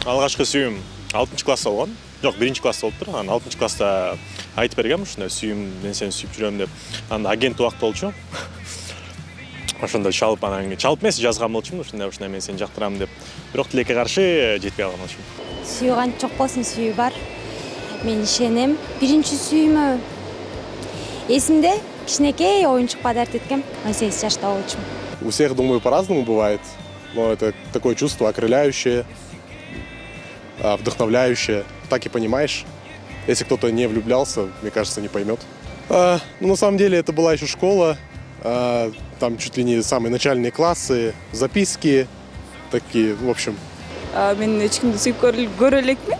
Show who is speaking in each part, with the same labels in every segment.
Speaker 1: Алгачкы сүйүүм 6-класста болгон. Жок, 1-класста болуптур. Анан 6-класста айтып бергем, ушундай сүйүүм, мен сени сүйүп жүрөм деп. Анда агент убакыт болчу. Ошондо чалып анан чалып эмес жазган болчумун, ушундай мен сени жактырам деп. Бирок тилекке каршы жетпей калган болчумун.
Speaker 2: Сүйүү канча жок болсун, сүйүү бар. Мен ишенем. Биринчи сүйүүмө эсимде кичинекей оюнчук подарок эткем. 18 жашта болчумун.
Speaker 3: У всех, думаю, по-разному бывает, но это такое чувство окрыляющее, вдохновляющее. Так и понимаешь. Если кто-то не влюблялся, мне кажется, не поймет. Ну, на самом деле, это была еще школа, там чуть ли не самые начальные классы, записки такие, в общем.
Speaker 4: Мен ешкімді сүйіп көре элекмин.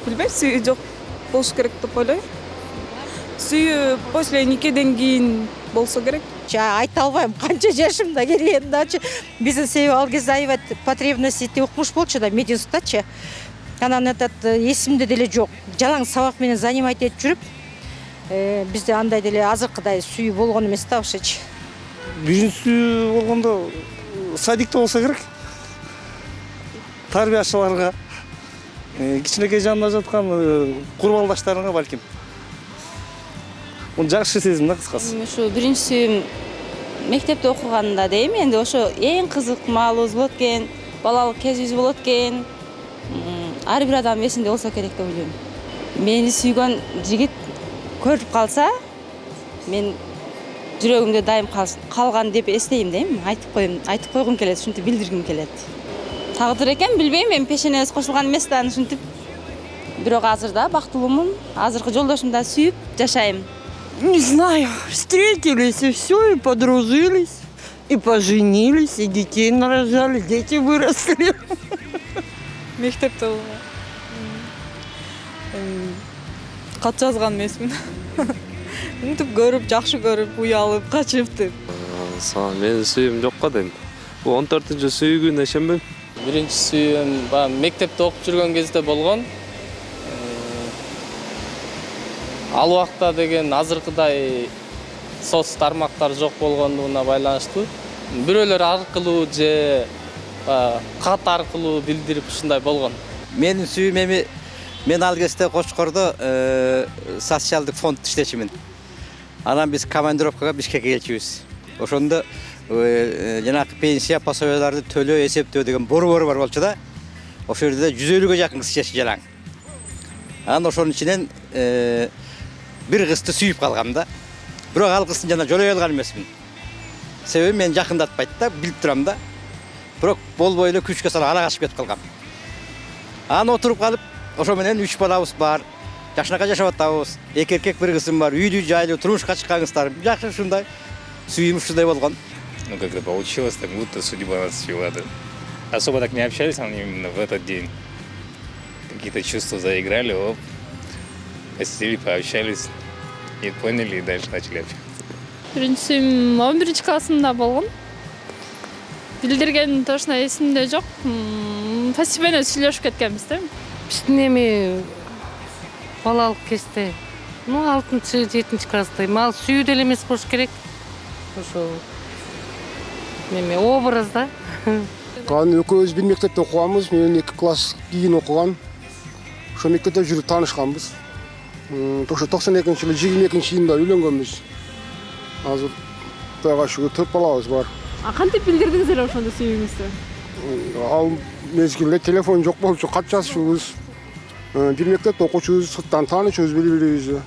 Speaker 4: Билбейм, сүйүү жок болуш керек деп ойлойм. Сүйүү после никеден кийин болсо керек.
Speaker 5: Айта албайм, канча жашымда келген дачы. Биздин себеби ал кезде аябай потребностьти укмуш болчу да, мединститутчы. Анан эсимде деле жок. Жалаң сабак менен занимать этип жүрүп, бизде андай деле азыркыдай сүйүү болгон эмес да ошочу.
Speaker 6: Биринчи болгондо садикте болсо керек. Тарбиячыларга, кичинекей жанында жаткан курбалдаштарыңа балким. Оны жакшы сезим да кыскасы.
Speaker 7: Ошо биринчи сүйүүм мектепте окуганда дейм, энди ошо эң кызыкмалуубуз болот экен, балалык кезибиз болот экен. Ар бир адам эсинде болсо керек деп ойлойм. Мени сүйгөн жигит көрүп калса, мен жүрөгүмдө дайым калган деп эстейм дейм. Айтып койгум келет, ушинтип билдиргим келет. Тагдыр экен, билбейм, мен пешенебиз кошулган эмес да, ушинтип. Бирок азырда бактылуумун, азыркы жолдошумду сүйүп жашайм.
Speaker 8: Не знаю, встретились и все, и подружились, и поженились, и детей нарожали, дети выросли.
Speaker 4: Мектепте болгон. Кат жазган эмесмин. Мынтип көрүп, жакшы көрүп, уялып, качып деп.
Speaker 9: Менин сүйүүм жокко дейм. Бул 14-сүйүүгүнө ишенбейм.
Speaker 10: Биринчи сүйүүм мектепте окуп жүргөн кезде болгон. Ал убакта деген азыркыдай соц тармактар жок болгондугуна байланыштуу. Бирөөлөр аркылуу же кат аркылуу билдирип ушундай болгон.
Speaker 11: Менин сүйүүм эми мен ал кезде Кочкордо социалдык фонд иштечимин. Анан биз командировкага Бишкекке келчүбүз. Ошондо жанагы пенсия пособияларды төлөө, эсептөө деген борбору бар болчу да. Ошол жерде 150-ге жакын кыз чечи жалаң. Анан ошонун ичинен бир кызды сүйүп калгам да. Бирок ал кыздын жанына жолой алган эмесмин. Себеби мен жакындатпайт да, билип турам да. Бирок болбой эле күчкө салып ала качып кетип калгам. Анан отуруп калып, ошо менен 3 балабыз бар. Жакшынакай жашап атабыз. 2 эркек, 1 кызым бар. Үйлүү, жайлуу, турмушка чыккан кыздар. Жакшы ушундай. Сүйүүм ушундай болгон.
Speaker 12: Ну, как-то получилось, так будто судьба нас свела. Особо так не общались, но именно в этот день. Какие-то чувства заиграли, оп, посидели, пообщались, и поняли, и дальше начали общаться.
Speaker 13: Биринчи сүйүүм 11-классымда болгон. Билдирген точно эсимде жок. Почти менен сүйлөшүп кеткенбиз да.
Speaker 14: Биздин эми балалык кезде, 6-7 класстайм. Ал сүйүү деле эмес болуш керек. Ошо неме образ да.
Speaker 15: Каны экөөбүз бир мектепте окуганбыз, мен 2 класс кийин окуган. Ошо мектепте жүрүп таанышканбыз. Ошо 92-жылы 22-июнда үйлөнгөнбүз. Азыр Кудайга шүгүр 4 балабыз бар.
Speaker 13: Кантип билдирдиңиз эле ошондо сүйүүңүздү?
Speaker 15: Ал мезгилде телефон жок болчу, кат жазчубуз. Бир мектепте окучубуз, сырттан таанышыбыз бири-бирибизди.